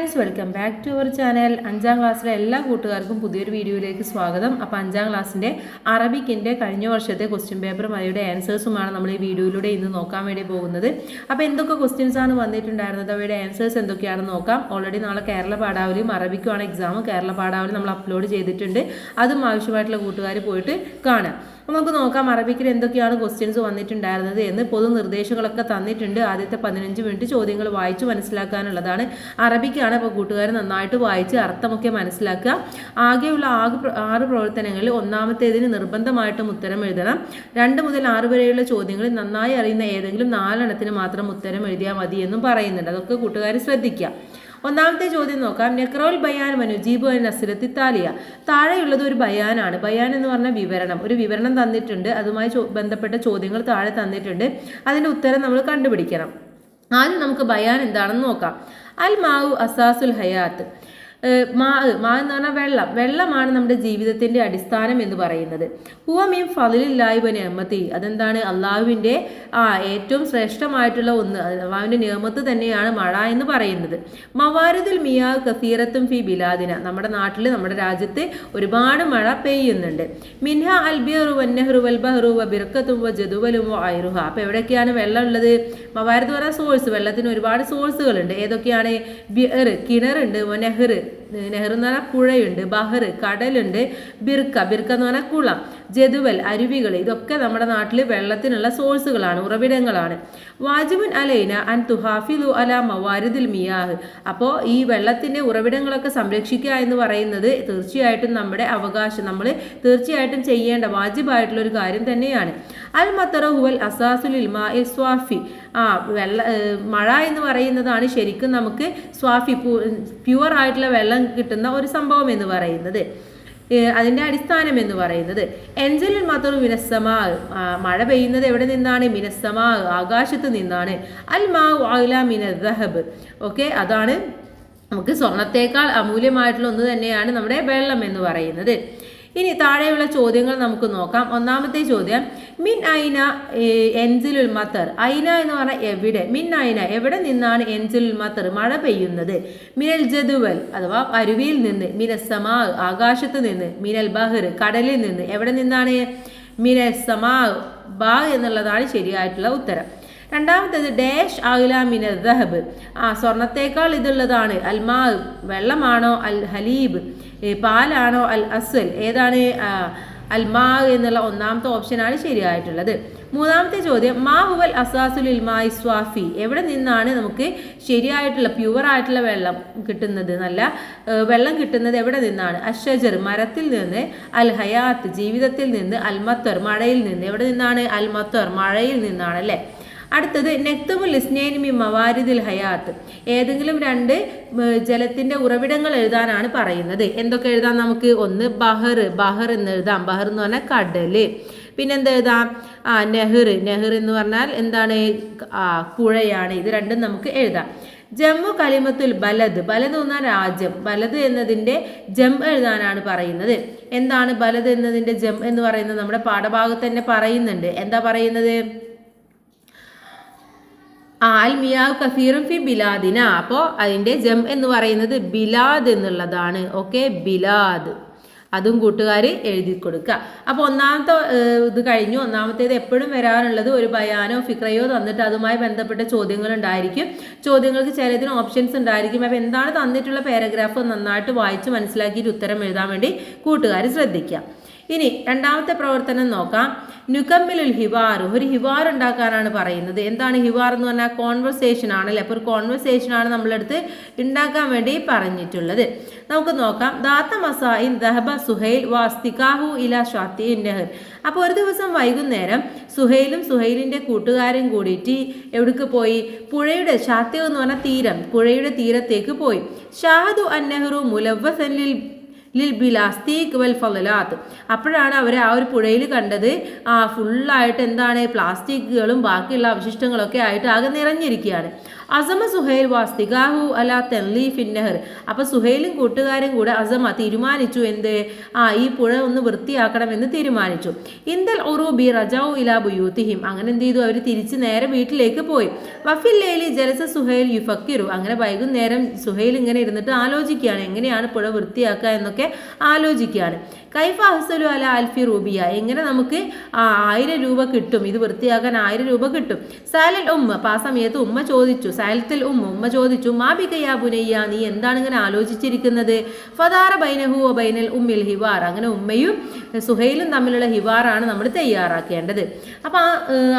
Friends, welcome back to our channel. 5ാം ക്ലാസ്സിലെ എല്ലാ കൂട്ടുകാർക്കും പുതിയൊരു വീഡിയോയിലേക്ക് സ്വാഗതം. അപ്പോൾ 5ാം ക്ലാസ്സിൻ്റെ അറബിക്കിൻ്റെ കഴിഞ്ഞ വർഷത്തെ ക്വസ്റ്റ്യൻ പേപ്പറും അവയുടെ ആൻസേഴ്സുമാണ് നമ്മൾ ഈ വീഡിയോയിലൂടെ ഇന്ന് നോക്കാൻ വേണ്ടി പോകുന്നത്. അപ്പോൾ എന്തൊക്കെ ക്വസ്റ്റ്യൻസ് ആണ് വന്നിട്ടുണ്ടായിരുന്നത്, അവയുടെ ആൻസേഴ്സ് എന്തൊക്കെയാണെന്ന് നോക്കാം. ഓൾറെഡി നാളെ കേരള പാഠാവലിയും അറബിക്കുമാണ് എക്സാം. കേരള പാഠാവലി നമ്മൾ അപ്ലോഡ് ചെയ്തിട്ടുണ്ട്. അതും ആവശ്യമായിട്ടുള്ള കൂട്ടുകാർ പോയിട്ട് കാണാം. നമുക്ക് നോക്കാം അറബിക്കിൽ എന്തൊക്കെയാണ് ക്വസ്റ്റ്യൻസ് വന്നിട്ടുണ്ടായിരുന്നത് എന്ന്. പൊതു നിർദ്ദേശങ്ങളൊക്കെ തന്നിട്ടുണ്ട്. ആദ്യത്തെ 15 മിനിറ്റ് ചോദ്യങ്ങൾ വായിച്ച് മനസ്സിലാക്കാനുള്ളതാണ്. അറബിക്കാണ്. അപ്പോൾ കൂട്ടുകാർ നന്നായിട്ട് വായിച്ച് അർത്ഥമൊക്കെ മനസ്സിലാക്കുക. ആകെയുള്ള 6 പ്രവർത്തനങ്ങളിൽ ഒന്നാമത്തേതിന് നിർബന്ധമായിട്ടും ഉത്തരം എഴുതണം. 2 മുതൽ 6 വരെയുള്ള ചോദ്യങ്ങളിൽ നന്നായി അറിയുന്ന ഏതെങ്കിലും 4 എണ്ണത്തിന് മാത്രം ഉത്തരം എഴുതിയാൽ മതി എന്നും പറയുന്നുണ്ട്. അതൊക്കെ കൂട്ടുകാർ ശ്രദ്ധിക്കുക. ഒന്നാമത്തെ ചോദ്യം നോക്കാം. നെക്രോൽ ബയാൻ മനുജീബു നസ്രത്തി താലിയ. താഴെയുള്ളത് ഒരു ബയാനാണ്. ബയാൻ എന്ന് പറഞ്ഞാൽ വിവരണം. ഒരു വിവരണം തന്നിട്ടുണ്ട്. അതുമായി ബന്ധപ്പെട്ട ചോദ്യങ്ങൾ താഴെ തന്നിട്ടുണ്ട്. അതിൻ്റെ ഉത്തരം നമ്മൾ കണ്ടുപിടിക്കണം. ആദ്യം നമുക്ക് ബയാൻ എന്താണെന്ന് നോക്കാം. അൽ മാവു അസാസുൽ ഹയാത്ത്. മാ എന്ന് പറഞ്ഞാൽ വെള്ളമാണ് നമ്മുടെ ജീവിതത്തിൻ്റെ അടിസ്ഥാനം എന്ന് പറയുന്നത്. ഹുവ മീൻ ഫളിലില്ലാഹി വ നിഅമതി. അതെന്താണ്? അള്ളാഹുവിൻ്റെ ഏറ്റവും ശ്രേഷ്ഠമായിട്ടുള്ള ഒന്ന്, അള്ളാഹുവിൻ്റെ നിഅമത്ത് തന്നെയാണ് മഴ എന്ന് പറയുന്നത്. മവാരിദുൽ മിയാ കസീറത്തും ഫി ബിലാദിന. നമ്മുടെ നാട്ടിൽ, നമ്മുടെ രാജ്യത്ത് ഒരുപാട് മഴ പെയ്യുന്നുണ്ട്. മിൻഹ അൽ ബിറു വന്നഹ്റു വൽ ബഹ്റു വ ബിർക്കത്തും വ ജദുവലും വ ഐറുഹ. അപ്പോൾ എവിടെയൊക്കെയാണ് വെള്ളം ഉള്ളത്? മവാരിദ് പറഞ്ഞ സോഴ്സ്, വെള്ളത്തിന് ഒരുപാട് സോഴ്സുകളുണ്ട്. ഏതൊക്കെയാണ്? ബിർ കിണറുണ്ട്, നെഹ്ർ നെഹ്റു എന്ന് പറഞ്ഞാൽ പുഴയുണ്ട്, ബഹർ കടലുണ്ട്, ബിർക്ക എന്ന് പറഞ്ഞാൽ കുളം, ജദുവൽ അരുവികൾ. ഇതൊക്കെ നമ്മുടെ നാട്ടിൽ വെള്ളത്തിനുള്ള സോഴ്സുകളാണ്, ഉറവിടങ്ങളാണ്. വാജിബുൻ അലൈന അൻ തുഹാഫിദു അല മവാരിദിൽ മിയാഹ്. അപ്പോൾ ഈ വെള്ളത്തിൻ്റെ ഉറവിടങ്ങളൊക്കെ സംരക്ഷിക്കുക എന്ന് പറയുന്നത് തീർച്ചയായിട്ടും നമ്മുടെ അവകാശം, നമ്മൾ തീർച്ചയായിട്ടും ചെയ്യേണ്ട വാജിബായിട്ടുള്ള ഒരു കാര്യം തന്നെയാണ്. അൽ മത്തറ ഹുവൽ അസാസുൽ ഇൽമാ ഇൽ സ്വാഫി. മഴ എന്ന് പറയുന്നതാണ് ശരിക്കും നമുക്ക് സ്വാഫി, പ്യുവർ ആയിട്ടുള്ള വെള്ളം കിട്ടുന്ന ഒരു സംഭവം എന്ന് പറയുന്നത്, അതിൻ്റെ അടിസ്ഥാനം എന്ന് പറയുന്നത്. എൻജലുൽ മത്തറു മിനസ്സമാ. മഴ പെയ്യുന്നത് എവിടെ നിന്നാണ്? മിനസ്സമാ, ആകാശത്ത് നിന്നാണ്. അൽ മാ അഅ്ലാ മിനൽ ദഹബ്. ഓക്കെ, അതാണ് നമുക്ക് സ്വർണത്തേക്കാൾ അമൂല്യമായിട്ടുള്ള ഒന്ന് തന്നെയാണ് നമ്മുടെ വെള്ളം എന്ന് പറയുന്നത്. ഇനി താഴെയുള്ള ചോദ്യങ്ങൾ നമുക്ക് നോക്കാം. ഒന്നാമത്തെ ചോദ്യം, മിൻ ഐന എൻസിലുൽ മത്തർ. ഐന എന്ന് പറഞ്ഞാൽ എവിടെ. മിൻ ഐന, എവിടെ നിന്നാണ് എൻസിലുൽ മത്തർ, മഴ പെയ്യുന്നത്? മിനൽ ജദുവൽ അഥവാ അരുവിയിൽ നിന്ന്. മിനസ്സമാ, ആകാശത്ത് നിന്ന്. മിനൽ ബഹർ, കടലിൽ നിന്ന്. എവിടെ നിന്നാണ്? മിനസ്സമാ, ബാ എന്നുള്ളതാണ് ശരിയായിട്ടുള്ള ഉത്തരം. രണ്ടാമത്തേത് ഡാഷ് അഅ്ലാ മിനൽ ദഹബ്. സ്വർണത്തേക്കാൾ ഇതുള്ളതാണ്. അൽമാ, വെള്ളമാണോ? അൽ ഹലീബ്, പാലാണോ? അൽ അസ്വൽ, ഏതാണ്? അൽമാ എന്നുള്ള ഒന്നാമത്തെ ഓപ്ഷനാണ് ശരിയായിട്ടുള്ളത്. മൂന്നാമത്തെ ചോദ്യം, മാ ഹുവൽ അസാസുൽ ഇൽമായി സ്വാഫി. എവിടെ നിന്നാണ് നമുക്ക് ശരിയായിട്ടുള്ള പ്യുവർ ആയിട്ടുള്ള വെള്ളം കിട്ടുന്നത്, നല്ല വെള്ളം കിട്ടുന്നത് എവിടെ നിന്നാണ്? അഷജർ, മരത്തിൽ നിന്ന്. അൽ ഹയാത്ത്, ജീവിതത്തിൽ നിന്ന്. അൽ മത്തർ, മഴയിൽ നിന്ന്. എവിടെ നിന്നാണ്? അൽ മത്തർ, മഴയിൽ നിന്നാണ് അല്ലേ. അടുത്തത് നെക്തുബുൽ ഇസ്നൈനി മിൻ മവാരിദിൽ ഹയാത്ത്. ഏതെങ്കിലും 2 ജലത്തിൻ്റെ ഉറവിടങ്ങൾ എഴുതാനാണ് പറയുന്നത്. എന്തൊക്കെ എഴുതാം നമുക്ക്? ഒന്ന് ബഹർ എന്ന് എഴുതാം. ബഹർ എന്ന് പറഞ്ഞാൽ കടല്. പിന്നെന്ത് എഴുതാം? നെഹ്ർ എന്ന് പറഞ്ഞാൽ എന്താണ്? പുഴയാണ്. ഇത് രണ്ടും നമുക്ക് എഴുതാം. ജമ്മു കലിമത്തുൽ ബലദ്. ബലദ് എന്നാൽ രാജ്യം. ബലദ് എന്നതിൻ്റെ ജം എഴുതാനാണ് പറയുന്നത്. എന്താണ് ബലദ് എന്നതിൻ്റെ ജം എന്ന് പറയുന്നത്? നമ്മുടെ പാഠഭാഗത്ത് തന്നെ പറയുന്നുണ്ട്. എന്താ പറയുന്നത്? അൽ മിയാവ് കസീറും ഫി ബിലാദിന. അപ്പോൾ അതിൻ്റെ ജം എന്ന് പറയുന്നത് ബിലാദ് എന്നുള്ളതാണ്. ഓക്കെ, ബിലാദ്. അതും കൂട്ടുകാർ എഴുതി കൊടുക്കുക. അപ്പോൾ ഒന്നാമത്തെ ഇത് കഴിഞ്ഞു. ഒന്നാമത്തേത് എപ്പോഴും വരാനുള്ളത് ഒരു ബയാനോ ഫിക്രയോ തന്നിട്ട് അതുമായി ബന്ധപ്പെട്ട ചോദ്യങ്ങൾ ഉണ്ടായിരിക്കും. ചോദ്യങ്ങൾക്ക് ചിലതിന് ഓപ്ഷൻസ് ഉണ്ടായിരിക്കും. അപ്പോൾ എന്താണ് തന്നിട്ടുള്ള പാരഗ്രാഫ് നന്നായിട്ട് വായിച്ച് മനസ്സിലാക്കിയിട്ട് ഉത്തരം എഴുതാൻ വേണ്ടി കൂട്ടുകാർ ശ്രദ്ധിക്കുക. ഇനി രണ്ടാമത്തെ പ്രവർത്തനം നോക്കാം. നുകമ്മിലുൽ ഹിവാർ. ഒരു ഹിവാർ ഉണ്ടാക്കാനാണ് പറയുന്നത്. എന്താണ് ഹിവാർ എന്ന് പറഞ്ഞാൽ? കോൺവെർസേഷൻ ആണല്ലേ. അപ്പോൾ ഒരു കോൺവെർസേഷനാണ് നമ്മളടുത്ത് ഉണ്ടാക്കാൻ വേണ്ടി പറഞ്ഞിട്ടുള്ളത്. നമുക്ക് നോക്കാം. ദാത്ത മസായിൻ ദഹബ സുഹൈൽ വാസ്തികാഹു ഇല ഷാത്തി നെഹർ. അപ്പോൾ ഒരു ദിവസം വൈകുന്നേരം സുഹൈലും സുഹൈലിൻ്റെ കൂട്ടുകാരും കൂടിയിട്ട് എവിടേക്ക് പോയി? പുഴയുടെ, ഷാത്തി എന്ന് പറഞ്ഞാൽ തീരം, പുഴയുടെ തീരത്തേക്ക് പോയി. ഷാഹദു അൻ നെഹ്റു മുലവ്വസൻ ലിൽ ബിലാസ്തിക് വൽ ഫളലാത്ത്. അപ്പോഴാണ് അവർ ആ ഒരു പുഴയിൽ കണ്ടത് ഫുള്ളായിട്ട് എന്താണ്? പ്ലാസ്റ്റിക്കുകളും ബാക്കിയുള്ള അവശിഷ്ടങ്ങളൊക്കെ ആയിട്ട് ആകെ നിറഞ്ഞിരിക്കുകയാണ്. അസമ സുഹൈൽ വാസ്തികാഹു അല തൻലീഫിൻ നഹർ. അപ്പോൾ സുഹൈലും കൂട്ടുകാരും കൂടെ അസമ തീരുമാനിച്ചു എന്ത്, ഈ പുഴ ഒന്ന് വൃത്തിയാക്കണമെന്ന് തീരുമാനിച്ചു. ഇന്ദൽ ഉറൂബി റജൗ ഇലാ ബുയൂത്തിഹിം. അങ്ങനെ എന്ത് ചെയ്തു, അവർ തിരിച്ച് നേരെ വീട്ടിലേക്ക് പോയി. വഫിൽ ലൈലി ജലസ സുഹൈൽ യുഫക്കിറു. അങ്ങനെ വൈകുന്നേരം സുഹൈൽ ഇങ്ങനെ ഇരുന്നിട്ട് ആലോചിക്കുകയാണ്, എങ്ങനെയാണ് പുഴ വൃത്തിയാക്കുക എന്നൊക്കെ ആലോചിക്കുകയാണ്. കൈഫ അഹ്സലു അല അൽഫി റൂബിയ. എങ്ങനെ നമുക്ക് 1000 രൂപ കിട്ടും, ഇത് വൃത്തിയാക്കാൻ 1000 രൂപ കിട്ടും. സാലൽ ഉമ്മ. അപ്പോൾ ആ സമയത്ത് ഉമ്മ ചോദിച്ചു, സാലത്തിൽ ഉമ്മ ചോദിച്ചു, മാ ബികയാ ബുനയ്യ, നീ എന്താണ് ഇങ്ങനെ ആലോചിച്ചിരിക്കുന്നത്? ഫദാറ ബൈനഹു വ ബൈനൽ ഉമ്മിൽ ഹിവാർ. അങ്ങനെ ഉമ്മയും സുഹൈലും തമ്മിലുള്ള ഹിവാറാണ് നമ്മൾ തയ്യാറാക്കേണ്ടത്. അപ്പോൾ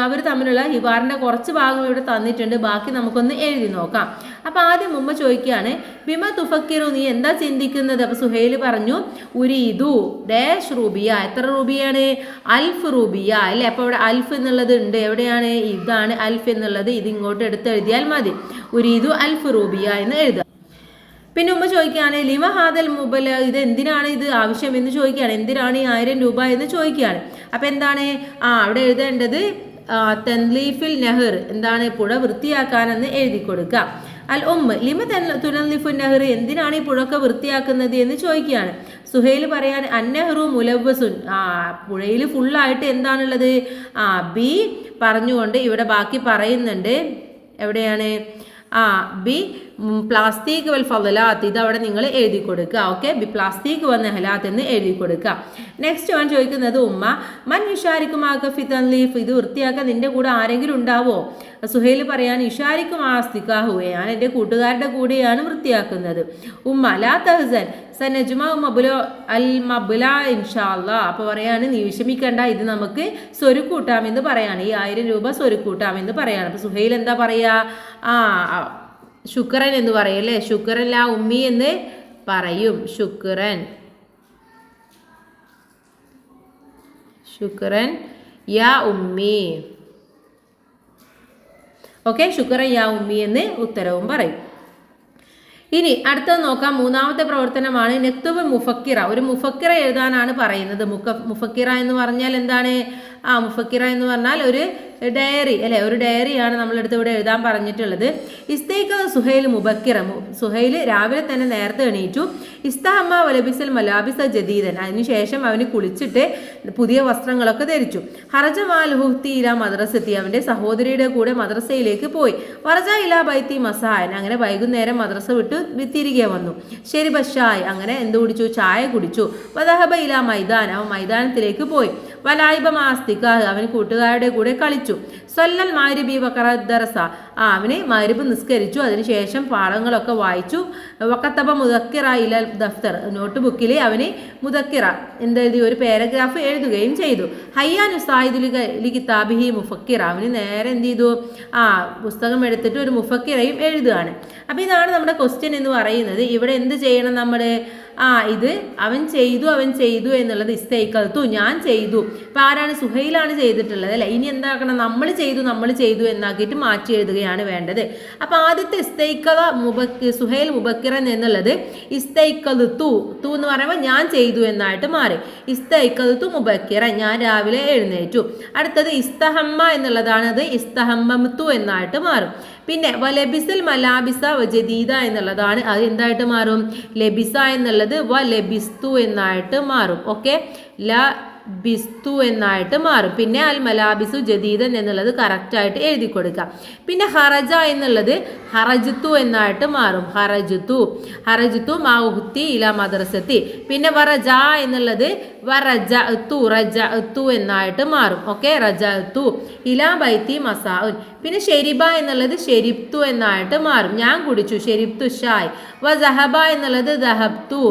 അവർ തമ്മിലുള്ള ഹിവാറിൻ്റെ കുറച്ച് ഭാഗം ഇവിടെ തന്നിട്ടുണ്ട്, ബാക്കി നമുക്കൊന്ന് എഴുതി നോക്കാം. അപ്പോൾ ആദ്യം ഉമ്മ ചോദിക്കുകയാണ്, ബിമ തുഫക്കിറു, നീ എന്താ ചിന്തിക്കുന്നത്? അപ്പോൾ സുഹൈൽ പറഞ്ഞു, ഉരീദു ഡാഷ് റൂബിയ. എത്ര റൂബിയാണ്? അൽഫ് റൂബിയ അല്ലേ. അപ്പോൾ ഇവിടെ അൽഫ് എന്നുള്ളത് ഉണ്ട്, എവിടെയാണ്? ഇതാണ് അൽഫ് എന്നുള്ളത്, ഇത് ഇങ്ങോട്ട് എടുത്ത് എഴുതിയാൽ മതി. ഉരീദു അൽഫ് റൂബിയ എന്ന് എഴുതുക. പിന്നെ ഉമ്മ ചോദിക്കുകയാണ്, ലിമ ഹാദൽ മുബല, ഇത് എന്തിനാണ് ഇത് ആവശ്യം എന്ന് ചോദിക്കുകയാണ്. എന്തിനാണ് ഈ 1000 രൂപ എന്ന് ചോദിക്കുകയാണ്. അപ്പോൾ എന്താണ് അവിടെ എഴുതേണ്ടത്? തൻലീഫിൽ നെഹർ, എന്താണ് പുഴ വൃത്തിയാക്കാനെന്ന് എഴുതി കൊടുക്കുക. അൽ ഉമ്മ ലിമ തുനലിഫു നെഹർ, എന്തിനാണ് ഈ പുഴയൊക്കെ വൃത്തിയാക്കുന്നത് എന്ന് ചോദിക്കുകയാണ്. സുഹൈൽ പറയാൻ അന്നഹ്റു മുലവസുൻ, പുഴയിൽ ഫുള്ളായിട്ട് എന്താണുള്ളത്? ബി പറഞ്ഞുകൊണ്ട് ഇവിടെ ബാക്കി പറയുന്നുണ്ട്. എവിടെയാണ്? ബി പ്ലാസ്റ്റിക് വൽ ഫളലാത്ത്, ഇതവിടെ നിങ്ങൾ എഴുതി കൊടുക്കുക. ഓക്കെ, ബി പ്ലാസ്റ്റിക് വൽ നഹലാത്ത് എന്ന് എഴുതി കൊടുക്കുക. നെക്സ്റ്റ് വൺ ചോദിക്കുന്നത്, ഉമ്മ മൻ യുഷാരിക്കും ആകഫി തൻലീഫ്, ഇത് വൃത്തിയാക്കാൻ നിന്റെ കൂടെ ആരെങ്കിലും ഉണ്ടാവോ? സുഹൈൽ പറയാൻ ഇഷാരിക്കും ആസ്തിക്കാഹു, ഞാൻ എൻ്റെ കൂട്ടുകാരുടെ കൂടെയാണ് വൃത്തിയാക്കുന്നത്. ഉമ്മ ലാ തഹ്സൻ സനജ്മഉ മബ്ലു അൽ മബ്ല ഇൻഷാ അല്ലാഹ്. അപ്പോൾ പറയാണ്, നീ വിഷമിക്കണ്ട, ഇത് നമുക്ക് സ്വരുക്കൂട്ടാമെന്ന് പറയാണ്, ഈ 1000 രൂപ സ്വരുക്കൂട്ടാമെന്ന് പറയാണ്. അപ്പോൾ സുഹൈൽ എന്താ പറയുക? ശുക്രൻ എന്ന് പറയും അല്ലേ. ശുക്രൻ ലാ ഉമ്മി എന്ന് പറയും. ശുക്രൻ യാ ഉമ്മി. ഓക്കെ, ശുക്രൻ യാ ഉമ്മി എന്ന് ഉത്തരവും പറയും. ഇനി അടുത്തത് നോക്കാം. മൂന്നാമത്തെ പ്രവർത്തനമാണ് നക്തുബ് മുഫക്കിറ. ഒരു മുഫക്കിറ എഴുതാനാണ് പറയുന്നത്. മുഫക്കിറ എന്ന് പറഞ്ഞാൽ എന്താണ്? മുഫക്കിറ എന്ന് പറഞ്ഞാൽ ഒരു ഡയറി അല്ലേ, ഒരു ഡയറിയാണ് നമ്മളെടുത്ത് ഇവിടെ എഴുതാൻ പറഞ്ഞിട്ടുള്ളത്. ഇസ്തൈഖ സുഹൈൽ മുബക്കിറ. സുഹൈൽ രാവിലെ തന്നെ നേരത്തെ എണീറ്റു. ഇസ്തഹമ്മ വലബിസൽ മലാബിസ ജദീദൻ. അതിനുശേഷം അവന് കുളിച്ചിട്ട് പുതിയ വസ്ത്രങ്ങളൊക്കെ ധരിച്ചു. ഹറജ മാൽഹുത്തി ഇല മദ്രസത്തി, അവൻ്റെ സഹോദരിയുടെ കൂടെ മദ്രസയിലേക്ക് പോയി. വറജ ഇല ബൈത്തി മസായൻ, അങ്ങനെ വൈകുന്നേരം മദ്രസ വിട്ട് തിരികെ വന്നു. ശരി ബഷായ്, അങ്ങനെ എന്ത് കുടിച്ചു? ചായ കുടിച്ചു. വദഹബ ഇല മൈതാൻ, അവൻ മൈതാനത്തിലേക്ക് പോയി. വലായിബ മാസ്തിക, അവൻ കൂട്ടുകാരുടെ കൂടെ കളിച്ചു. സല്ലൽ മാരിബി വഖറദ്ദറസ, അവന് മഗ്രിബ് നിസ്കരിച്ചു. അതിനുശേഷം പാഠങ്ങളൊക്കെ വായിച്ചു. വഖത്തബ മുദക്കിറ ഇല ദഫ്തർ, നോട്ട് ബുക്കിൽ അവന് മുദക്കിറ എന്തെഴുതി? ഒരു പാരഗ്രാഫ് എഴുതുകയും ചെയ്തു. ഹയ്യാൻ ഉസ്താഹിദുലി കിതാബിഹി മുഫക്കിറ, അവന് നേരെ എന്ത് ചെയ്തു? പുസ്തകം എടുത്തിട്ട് ഒരു മുഫക്കിറയും എഴുതുകയാണ്. അപ്പോൾ ഇതാണ് നമ്മുടെ ക്വസ്റ്റ്യൻ എന്ന് പറയുന്നത്. ഇവിടെ എന്ത് ചെയ്യണം നമ്മൾ? ഇത് അവൻ ചെയ്തു എന്നുള്ളത് ഇസ്തൈഖൽതു, ഞാൻ ചെയ്തു. അപ്പോൾ ആരാണ്? സുഹൈലാണ് ചെയ്തിട്ടുള്ളത് അല്ലേ. ഇനി എന്താക്കണം? നമ്മൾ ചെയ്തു എന്നാക്കിയിട്ട് മാറ്റി എഴുതുകയാണ് വേണ്ടത്. അപ്പോൾ ആദ്യത്തെ ഇസ്തൈഖല സുഹൈൽ മുബക്കിറൻ എന്നുള്ളത് ഇസ്തൈഖൽതു എന്ന് പറയുമ്പോൾ ഞാൻ ചെയ്തു എന്നായിട്ട് മാറി. ഇസ്തൈഖൽതു മുബക്കിറൻ, ഞാൻ രാവിലെ എഴുന്നേറ്റു. അടുത്തത് ഇസ്തഹമ്മ എന്നുള്ളതാണ്, അത് ഇസ്തഹമ്മത്തു എന്നായിട്ട് മാറും. പിന്നെ വലബിസൽ മലാബിസ വജദീദ എന്നുള്ളതാണ്, അത് എന്തായിട്ട് മാറും? ലബിസ എന്നുള്ളത് വലബിസ്തു എന്നായിട്ട് മാറും. ഓക്കെ, ബിസ്തു എന്നായിട്ട് മാറും. പിന്നെ അൽ മലാബിസു ജദീദൻ എന്നുള്ളത് കറക്റ്റായിട്ട് എഴുതി കൊടുക്കാം. പിന്നെ ഹറജ എന്നുള്ളത് ഹറജുത്തു എന്നായിട്ട് മാറും. ഹറജുത്തു മാഹുത്തി ഇല മദ്രസത്തി. പിന്നെ വറജ എന്നുള്ളത് റജഅത്തു എന്നായിട്ട് മാറും. ഓക്കെ, റജഅത്തു ഇലാ ബൈത്തി മസാഉൻ. പിന്നെ ഷെരിബ എന്നുള്ളത് ഷെരിബ്തു എന്നായിട്ട് മാറും. ഞാൻ കുടിച്ചു, ഷെരിബ്തു ഷായ്. വസഹബ എന്നുള്ളത് ദഹബ്തു,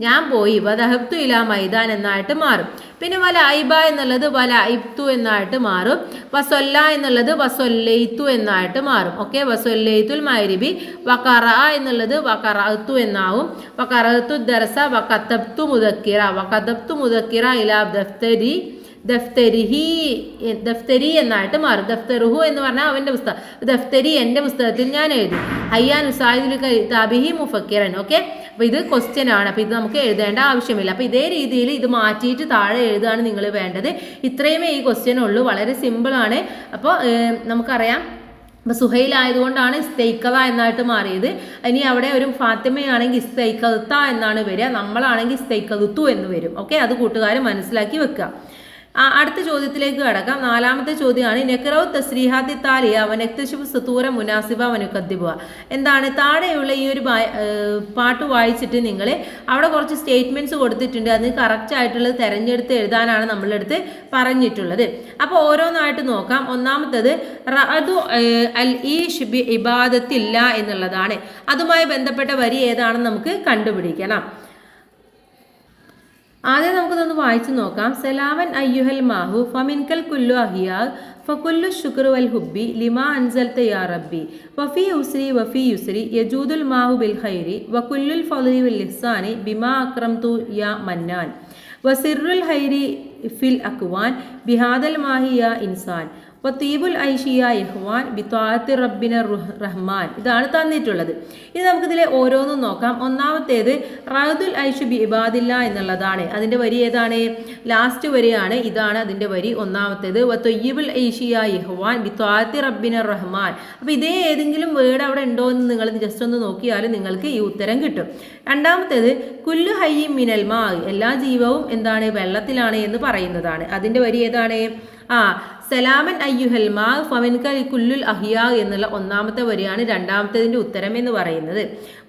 ഞാൻ പോയി. വദഹബ്തു ഇലാ മൈദാൻ എന്നായിട്ട് മാറും. പിന്നെ വല ഐബ എന്നുള്ളത് വല ഐബ്തു എന്നായിട്ട് മാറും. വസൊല്ല എന്നുള്ളത് വസൊല്ലൈത്തു എന്നായിട്ട് മാറും. ഓക്കെ, വസൊല്ലൈത്തുൽ മഗ്രിബി. വഖറ എന്നുള്ളത് വഖറഅത്തു എന്നാവും. വഖറഅത്തു ദർസ വഖതബ്തു മുദക്കിറ ഇലാ ദഫ്തരി എന്നായിട്ട് മാറും. ദഫ്തറുഹു എന്ന് പറഞ്ഞാൽ അവൻ്റെ പുസ്തകം. ദഫ്തരി എൻ്റെ പുസ്തകത്തിൽ ഞാൻ എഴുതി. ഹയ്യാൻ ഉസായിദുൽ കിതാബിഹി മുഫക്കിറൻ. ഓക്കെ, അപ്പോൾ ഇത് ക്വസ്റ്റ്യൻ ആണ്. അപ്പോൾ ഇത് നമുക്ക് എഴുതേണ്ട ആവശ്യമില്ല. അപ്പോൾ ഇതേ രീതിയിൽ ഇത് മാറ്റിയിട്ട് താഴെ എഴുതാണ് നിങ്ങൾ വേണ്ടത്. ഇത്രയുമേ ഈ ക്വസ്റ്റ്യൻ ഉള്ളൂ, വളരെ സിമ്പിളാണ്. അപ്പോൾ നമുക്കറിയാം അപ്പോൾ സുഹൈൽ ആയതുകൊണ്ടാണ് ഇസ്തൈക്കത എന്നായിട്ട് മാറിയത്. ഇനി അവിടെ ഒരു ഫാത്തിമയാണെങ്കിൽ ഇസ്തൈക്കത്ത എന്നാണ് വരിക, നമ്മളാണെങ്കിൽ ഇസ്തൈക്കതുത്തു എന്ന് വരും. ഓക്കെ, അത് കൂട്ടുകാർ മനസ്സിലാക്കി വെക്കുക. അടുത്ത ചോദ്യത്തിലേക്ക് കടക്കാം. 4ാമത്തെ ചോദ്യമാണ് നെക്റൗ തസ്രീഹാത്തി താലിയ വനക്തശിബ് സുതൂര മുനാസിബ വനുക്കദ്ദിബുക. എന്താണ് താഴെയുള്ള ഈ ഒരു പാട്ട് വായിച്ചിട്ട് നിങ്ങൾ അവിടെ കുറച്ച് സ്റ്റേറ്റ്മെന്റ്സ് കൊടുത്തിട്ടുണ്ട്, അതിന് കറക്റ്റ് ആയിട്ടുള്ളത് തിരഞ്ഞെടുത്ത് എഴുതാനാണ് നമ്മളുടെ അടുത്ത് പറഞ്ഞിട്ടുള്ളത്. അപ്പോൾ ഓരോന്നായിട്ട് നോക്കാം. ഒന്നാമത്തത് റഅദു അൽ ഈഷ് ബി ഇബാദത്തില്ല എന്നുള്ളതാണ്. അതുമായി ബന്ധപ്പെട്ട വരി ഏതാണെന്ന് നമുക്ക് കണ്ടുപിടിക്കണം. ആദ്യം നമുക്കിതൊന്ന് വായിച്ചു നോക്കാം. സലാമൻ അയ്യുഹൽ മാഹു ഫമിൻകൽ കുല്ലു അഹിയാ ഫകുല്ലു ശുക്ർ വൽ ഹുബ്ബി ലിമാ അൻസൽത യാ റബ്ബി വഫി യുസ്രി യജൂദുൽ മാഹു ബിൽ ഖൈരി വകുല്ലുൽ ഫളി വൽ ഇഹ്സാനി ബിമാ അക്രംതു യാ മന്നാൻ വസിറുൽ ഹൈരി ഫിൽ അക്വാൻ ബിഹാദൽ മാഹി യാ ഇൻസാൻ വതീബുൽ ഐഷിയ യഹ്വാൻ ബിതാഅത്തി റബ്ബിന റഹ്മാൻ. ഇതാണ് തന്നിട്ടുള്ളത്. ഇനി നമുക്കിതിലെ ഓരോന്നും നോക്കാം. ഒന്നാമത്തേത് റഅദുൽ ഐഷു ബി ഇബാദില്ല എന്നുള്ളതാണ്. അതിൻ്റെ വരി ഏതാണ്? ലാസ്റ്റ് വരിയാണ്. ഇതാണ് അതിൻ്റെ വരി. ഒന്നാമത്തേത് വതീബുൽ ഐഷിയ യഹ്വാൻ ബിതാഅത്തി റബ്ബിന റഹ്മാൻ. അപ്പോൾ ഇതേ ഏതെങ്കിലും വേർഡ് അവിടെ ഉണ്ടോ എന്ന് നിങ്ങൾ ജസ്റ്റ് ഒന്ന് നോക്കിയാൽ നിങ്ങൾക്ക് ഈ ഉത്തരം കിട്ടും. രണ്ടാമത്തേത് കുല്ലു ഹയ്യിൻ മിനൽ മാ, എല്ലാ ജീവവും എന്താണ്? വെള്ളത്തിലാണ് എന്ന് പറയുന്നതാണ്. അതിൻ്റെ വരി ഏതാണ്? സലാമൻ അയ്യുഹൽ മാ ഫമിൻക കുല്ലുൽ അഹിയാ എന്നുള്ള ഒന്നാമത്തെ വരിയാണ് രണ്ടാമത്തേതിൻ്റെ ഉത്തരം എന്ന് പറയുന്നത്.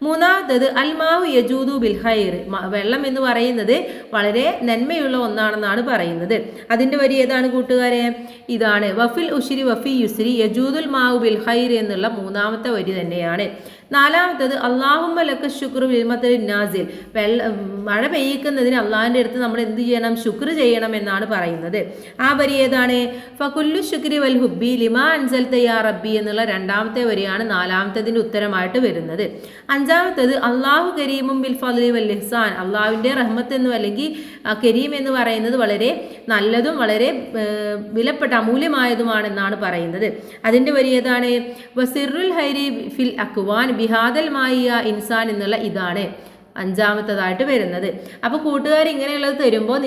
മൂന്നാമത്തേത് അൽ മാഹു യജൂദു ബിൽ ഖൈർ, വെള്ളം എന്ന് പറയുന്നത് വളരെ നന്മയുള്ള ഒന്നാണെന്നാണ് പറയുന്നത്. അതിൻ്റെ വരി ഏതാണ് കൂട്ടുകാരെ? ഇതാണ്. വഫിൽ ഉശ്രി വഫി യുസ്രി യജൂദുൽ മാഹു ബിൽ ഖൈർ എന്നുള്ള മൂന്നാമത്തെ വരി തന്നെയാണ്. നാലാമത്തേത് അല്ലാഹുമ്മ ലക ശുക്ർ ബിൽമത്തിൽ നാസിൽ, മഴ പെയ്യിക്കുന്നതിന് അള്ളാഹിൻ്റെ അടുത്ത് നമ്മൾ എന്ത് ചെയ്യണം? ശുക്ർ ചെയ്യണം എന്നാണ് പറയുന്നത്. ആ വരി ഏതാണ്? ഫകുല്ലു ശുക്രി വൽ ഹുബ്ബി ലിമാ അൻസൽത യാ റബ്ബി എന്നുള്ള രണ്ടാമത്തെ വരിയാണ് നാലാമത്തേതിൻ്റെ ഉത്തരമായിട്ട് വരുന്നത്. അഞ്ചാമത്തേത് അള്ളാഹു കരീമും ബിൽ ഫളി വൽ ഇഹ്സാൻ, അള്ളാഹുവിൻ്റെ റഹ്മത്ത് എന്ന് അല്ലെങ്കിൽ കരീം എന്ന് പറയുന്നത് വളരെ നല്ലതും വളരെ വിലപ്പെട്ട അമൂല്യമായതുമാണെന്നാണ് പറയുന്നത്. അതിൻ്റെ വരി ഏതാണ്? വസിറുൽ ഹൈരി ഫിൽ അക്വാൻ ബിഹാദൽ മായ ഇൻസാൻ എന്നുള്ള ഇതാണ് അഞ്ചാമത്തതായിട്ട് വരുന്നത്. അപ്പോൾ കൂട്ടുകാർ ഇങ്ങനെയുള്ളത് തരുമ്പോൾ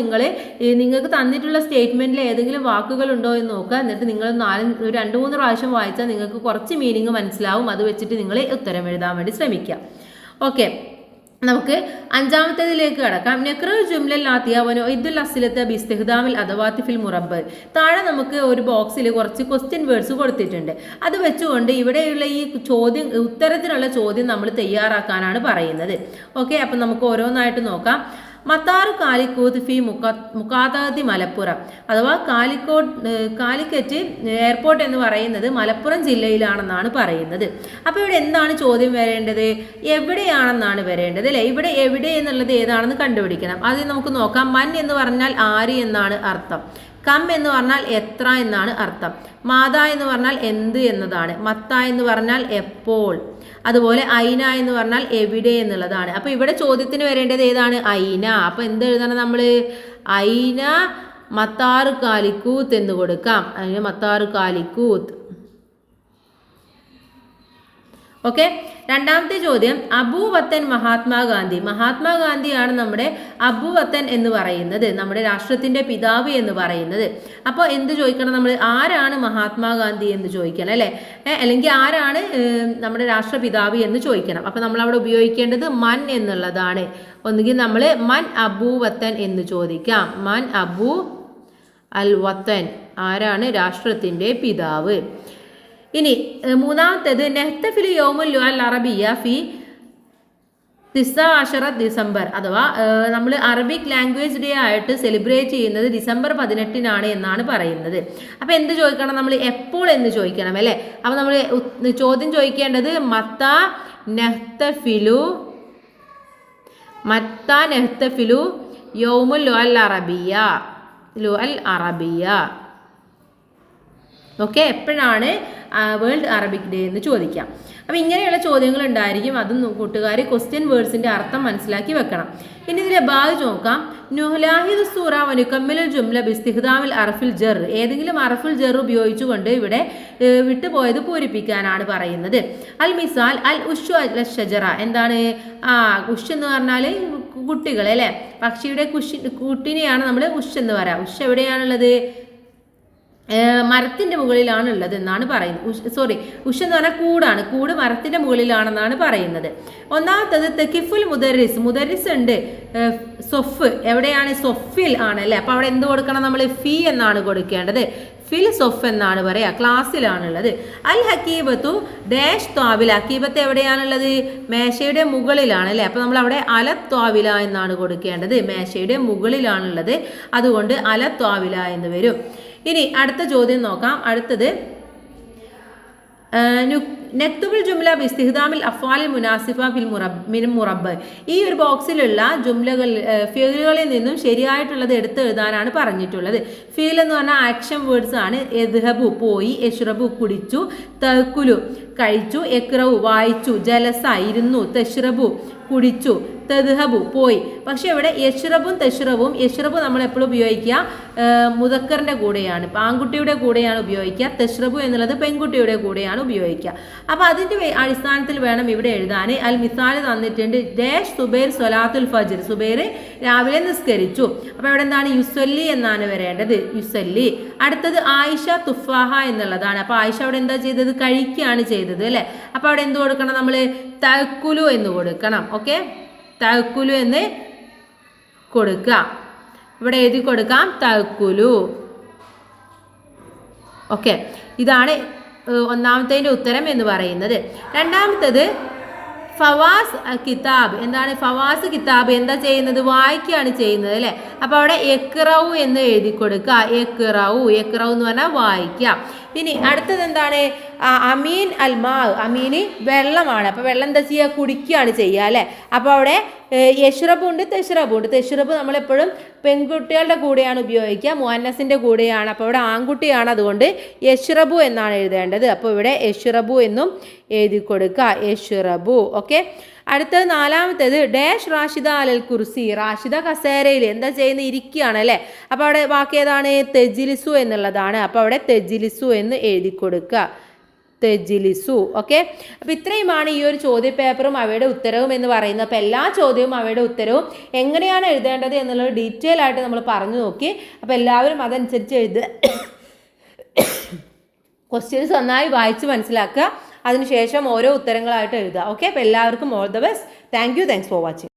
നിങ്ങൾക്ക് തന്നിട്ടുള്ള സ്റ്റേറ്റ്മെൻറ്റിൽ ഏതെങ്കിലും വാക്കുകളുണ്ടോ എന്ന് നോക്കുക. എന്നിട്ട് നിങ്ങൾ 2-3 പ്രാവശ്യം വായിച്ചാൽ നിങ്ങൾക്ക് കുറച്ച് മീനിങ് മനസ്സിലാവും. അത് വെച്ചിട്ട് നിങ്ങൾ ഉത്തരം എഴുതാൻ വേണ്ടി ശ്രമിക്കുക. ഓക്കെ, നമുക്ക് അഞ്ചാമത്തേതിലേക്ക് കടക്കാം. നെക്റൽ ജുംലൽ ആത്തിയ വനുഇദ്ദുൽ അസ്ലത ബിസ്തിഖ്ദാമിൽ അദവാത്തി ഫിൽ മുറബ്ബ്. താഴെ നമുക്ക് ഒരു ബോക്സിൽ കുറച്ച് ക്വസ്റ്റ്യൻ വേർഡ്സ് കൊടുത്തിട്ടുണ്ട്. അത് വെച്ചുകൊണ്ട് ഇവിടെയുള്ള ഈ ഉത്തരത്തിനുള്ള ചോദ്യം നമ്മൾ തയ്യാറാക്കാനാണ് പറയുന്നത്. ഓക്കെ, അപ്പം നമുക്ക് ഓരോന്നായിട്ട് നോക്കാം. മത്താറു കാലിക്കോത്ത് ഫി മുക്കാതാതി മലപ്പുറം, അഥവാ കാലിക്കറ്റ് എയർപോർട്ട് എന്ന് പറയുന്നത് മലപ്പുറം ജില്ലയിലാണെന്നാണ് പറയുന്നത്. അപ്പോൾ ഇവിടെ എന്താണ് ചോദ്യം വരേണ്ടത്? എവിടെയാണെന്നാണ് വരേണ്ടത് അല്ലേ? ഇവിടെ എവിടെ എന്നുള്ളത് ഏതാണെന്ന് കണ്ടുപിടിക്കണം. ആദ്യം നമുക്ക് നോക്കാം. മൻ എന്ന് പറഞ്ഞാൽ ആര് എന്നാണ് അർത്ഥം. കം എന്ന് പറഞ്ഞാൽ എത്ര എന്നാണ് അർത്ഥം. മാതാ എന്ന് പറഞ്ഞാൽ എന്ത് എന്നതാണ്. മത്ത എന്ന് പറഞ്ഞാൽ എപ്പോൾ. അതുപോലെ ഐന എന്ന് പറഞ്ഞാൽ എവിടെ എന്നുള്ളതാണ്. അപ്പോൾ ഇവിടെ ചോദ്യത്തിന് വരേണ്ടത് ഏതാണ്? ഐന. അപ്പോൾ എന്ത് എഴുതണം നമ്മൾ? ഐന മത്താറു കാലിക്കൂത്ത് എന്ന് കൊടുക്കാം. അതിന് മത്താറു കാലിക്കൂത്ത്. ഓക്കെ, രണ്ടാമത്തെ ചോദ്യം അബൂവത്തൻ മഹാത്മാഗാന്ധി. മഹാത്മാഗാന്ധിയാണ് നമ്മുടെ അബൂവത്തൻ എന്ന് പറയുന്നത്, നമ്മുടെ രാഷ്ട്രത്തിന്റെ പിതാവ് എന്ന് പറയുന്നത്. അപ്പോൾ എന്ത് ചോദിക്കണം നമ്മൾ? ആരാണ് മഹാത്മാഗാന്ധി എന്ന് ചോദിക്കണം അല്ലേ? അല്ലെങ്കിൽ ആരാണ് നമ്മുടെ രാഷ്ട്രപിതാവ് എന്ന് ചോദിക്കണം. അപ്പോൾ നമ്മൾ അവിടെ ഉപയോഗിക്കേണ്ടത് മൻ എന്നുള്ളതാണ്. ഒന്നുകിൽ നമ്മൾ മൻ അബൂവത്തൻ എന്ന് ചോദിക്കാം. മൻ അബൂ അൽ വത്തൻ, ആരാണ് രാഷ്ട്രത്തിന്റെ പിതാവ്. ഇനി മൂന്നാമത്തേത് നെഹ്തഫിൽ യൗമുൽ അൽ അറബിയ ഫി 19 ഡിസംബർ, അഥവാ നമ്മൾ അറബിക് ലാംഗ്വേജ് ഡേ ആയിട്ട് സെലിബ്രേറ്റ് ചെയ്യുന്നത് ഡിസംബർ 18 എന്നാണ് പറയുന്നത്. അപ്പോൾ എന്ത് ചോദിക്കണം നമ്മൾ? എപ്പോൾ എന്ന് ചോദിക്കണം അല്ലേ? അപ്പോൾ നമ്മൾ ചോദ്യം ചോദിക്കേണ്ടത് മത്ത നെഹ്തഫിലു യൗമുൽ അൽ അറബിയ. ഓക്കെ, എപ്പോഴാണ് വേൾഡ് അറബിക് ഡേ എന്ന് ചോദിക്കാം. അപ്പോൾ ഇങ്ങനെയുള്ള ചോദ്യങ്ങൾ ഉണ്ടായിരിക്കും. അതും കൂട്ടുകാർ ക്വസ്റ്റ്യൻ വേർഡ്സിൻ്റെ അർത്ഥം മനസ്സിലാക്കി വെക്കണം. ഇനി ഇതിലെ ബാഗ് നോക്കാം. നുഹ്ലാഹിദ് സൂറ വനുക്കമ്മിലുൽ ജുംല ബിസ്തിഖ്ദാമിൽ അർഫിൽ ജർ. ഏതെങ്കിലും അർഫുൽ ജർ ഉപയോഗിച്ചുകൊണ്ട് ഇവിടെ വിട്ടുപോയത് പൂരിപ്പിക്കാനാണ് പറയുന്നത്. അൽ മിസാൽ അൽ ഉഷു അൽ ഷജറ. എന്താണ്? ഉഷ് എന്ന് പറഞ്ഞാൽ കുട്ടികളെ അല്ലേ? പക്ഷിയുടെ കുട്ടിനെയാണ് നമ്മൾ ഉഷ് എന്ന് പറയാം. ഉഷ് എവിടെയാണുള്ളത്? മരത്തിൻ്റെ മുകളിലാണ് ഉള്ളത് എന്നാണ് പറയുന്നത്. ഉഷ എന്ന് പറഞ്ഞാൽ കൂടാണ്, കൂട് മരത്തിൻ്റെ മുകളിലാണെന്നാണ് പറയുന്നത്. ഒന്നാമത്തത് തെക്കിഫുൽ മുദരിസ് ഉണ്ട്. സൊഫ് എവിടെയാണ്? സൊഫിൽ ആണല്ലേ. അപ്പോൾ അവിടെ എന്ത് കൊടുക്കണം നമ്മൾ? ഫി എന്നാണ് കൊടുക്കേണ്ടത്. ഫിൽ സൊഫ് എന്നാണ് പറയുക, ക്ലാസ്സിലാണുള്ളത്. അൽ ഹക്കീബത്തു ഡാഷ് ത്വാവില, ഹക്കീബത്ത് എവിടെയാണുള്ളത്? മേശയുടെ മുകളിലാണ് അല്ലേ. അപ്പോൾ നമ്മൾ അവിടെ അല ത്വാവില എന്നാണ് കൊടുക്കേണ്ടത്, മേശയുടെ മുകളിലാണുള്ളത്, അതുകൊണ്ട് അല ത്വാവില എന്ന് വരും. ഇനി അടുത്ത ചോദ്യം നോക്കാം. അടുത്തത് നക്തുബുൽ ജുംല ബിസ്തിഖ്ദാമിൽ അഫ്വാലിൽ മുനാസിഫ മിൻ മുറബ്ബ്. ഈ ഒരു ബോക്സിലുള്ള ഫീലുകളിൽ നിന്നും ശരിയായിട്ടുള്ളത് എടുത്ത് എഴുതാനാണ് പറഞ്ഞിട്ടുള്ളത്. ഫീൽ എന്ന് പറഞ്ഞാൽ ആക്ഷൻ വേർഡ്സ് ആണ്. എദ്ഹബു പോയി, യഷ്റബു കുടിച്ചു, തഅക്കുലു കഴിച്ചു, യക്റഉ വായിച്ചു, ജലസ ഇരുന്നു, തഷ്റബു കുടിച്ചു, തദ്ഹബു പോയി. പക്ഷെ ഇവിടെ യഷ്റബും തഷ്റബും, യഷ്റബു നമ്മൾ എപ്പോഴും ഉപയോഗിക്കുക മുദക്കറിൻ്റെ കൂടെയാണ്, ആൺകുട്ടിയുടെ കൂടെയാണ് ഉപയോഗിക്കുക. തഷ്റബു എന്നുള്ളത് പെൺകുട്ടിയുടെ കൂടെയാണ് ഉപയോഗിക്കുക. അപ്പോൾ അതിൻ്റെ അടിസ്ഥാനത്തിൽ വേണം ഇവിടെ എഴുതാൻ. അൽ മിസാൽ തന്നിട്ടുണ്ട്. ഡാഷ് സുബൈർ സ്വലാത്തുൽ ഫജ്ർ, സുബൈർ രാവിലെ നിസ്കരിച്ചു. അപ്പോൾ ഇവിടെ എന്താണ്? യുസല്ലി എന്നാണ് വരേണ്ടത്, യുസല്ലി. അടുത്തത് ആയിഷ തുഫാഹ എന്നുള്ളതാണ്. അപ്പോൾ ആയിഷ അവിടെ എന്താ ചെയ്തത്? കഴിക്കുകയാണ് ചെയ്തത് അല്ലേ. അപ്പോൾ അവിടെ എന്ത് കൊടുക്കണം നമ്മൾ? തഅക്കുലു എന്ന് കൊടുക്കണം. ഓക്കെ, തഅക്കുലു എന്ന് കൊടുക്കുക. ഇവിടെ എഴുതി കൊടുക്കാം തഅക്കുലു. ഓക്കെ, ഇതാണ് ഒന്നാമത്തേൻ്റെ ഉത്തരം എന്ന് പറയുന്നത്. രണ്ടാമത്തത് ഫവാസ് കിതാബ്. എന്താണ് ഫവാസ് കിതാബ്? എന്താ ചെയ്യുന്നത്? വായിക്കുകയാണ് ചെയ്യുന്നത് അല്ലേ. അപ്പോൾ അവിടെ യക്റഉ എന്ന് എഴുതി കൊടുക്കുക. യക്റഉ എന്ന് പറഞ്ഞാൽ വായിക്കുക. ഇനി അടുത്തത് എന്താണ്? അമീൻ അൽ മാ, അമീന് വെള്ളമാണ്. അപ്പോൾ വെള്ളം എന്താ ചെയ്യുക? കുടിക്കുകയാണ് ചെയ്യുക അല്ലേ. അപ്പോൾ അവിടെ യഷ്റബ് ഉണ്ട്, തെഷ്റബ് ഉണ്ട്. തെഷ്റബ് നമ്മളെപ്പോഴും പെൺകുട്ടികളുടെ കൂടെയാണ് ഉപയോഗിക്കുക, മുഅന്നസിൻ്റെ കൂടെയാണ്. അപ്പോൾ ഇവിടെ ആൺകുട്ടിയാണ്, അതുകൊണ്ട് യഷ്റബു എന്നാണ് എഴുതേണ്ടത്. അപ്പോൾ ഇവിടെ യഷ്റബു എന്നും എഴുതി കൊടുക്കുക, യഷ്റബു. ഓക്കെ, അടുത്തത് നാലാമത്തേത് ഡാഷ് റാഷിദ അലൽ കുർസി. റാഷിദ കസേരയിൽ എന്താ ചെയ്യുന്നത്? ഇരിക്കുകയാണ് അല്ലേ. അപ്പോൾ അവിടെ ബാക്കി ഏതാണ്? തെജ്ലിസു എന്നുള്ളതാണ്. അപ്പോൾ അവിടെ തെജ്ലിസു എന്ന് എഴുതി കൊടുക്കുക, തെജ്ലിസു. ഓക്കെ, അപ്പോൾ ഇത്രയുമാണ് ഈ ഒരു ചോദ്യപേപ്പറും അവയുടെ ഉത്തരവും എന്ന് പറയുന്നത്. അപ്പോൾ എല്ലാ ചോദ്യവും അവയുടെ ഉത്തരവും എങ്ങനെയാണ് എഴുതേണ്ടത് എന്നുള്ളത് ഡീറ്റെയിൽ ആയിട്ട് നമ്മൾ പറഞ്ഞു നോക്കി. അപ്പോൾ എല്ലാവരും അതനുസരിച്ച് എഴുതുക. ക്വസ്റ്റ്യൻസ് നന്നായി വായിച്ച് മനസ്സിലാക്കുക, അതിനുശേഷം ഓരോ ഉത്തരങ്ങളായിട്ട് എഴുതുക. ഓക്കെ, അപ്പോൾ എല്ലാവർക്കും all the best. Thanks for watching.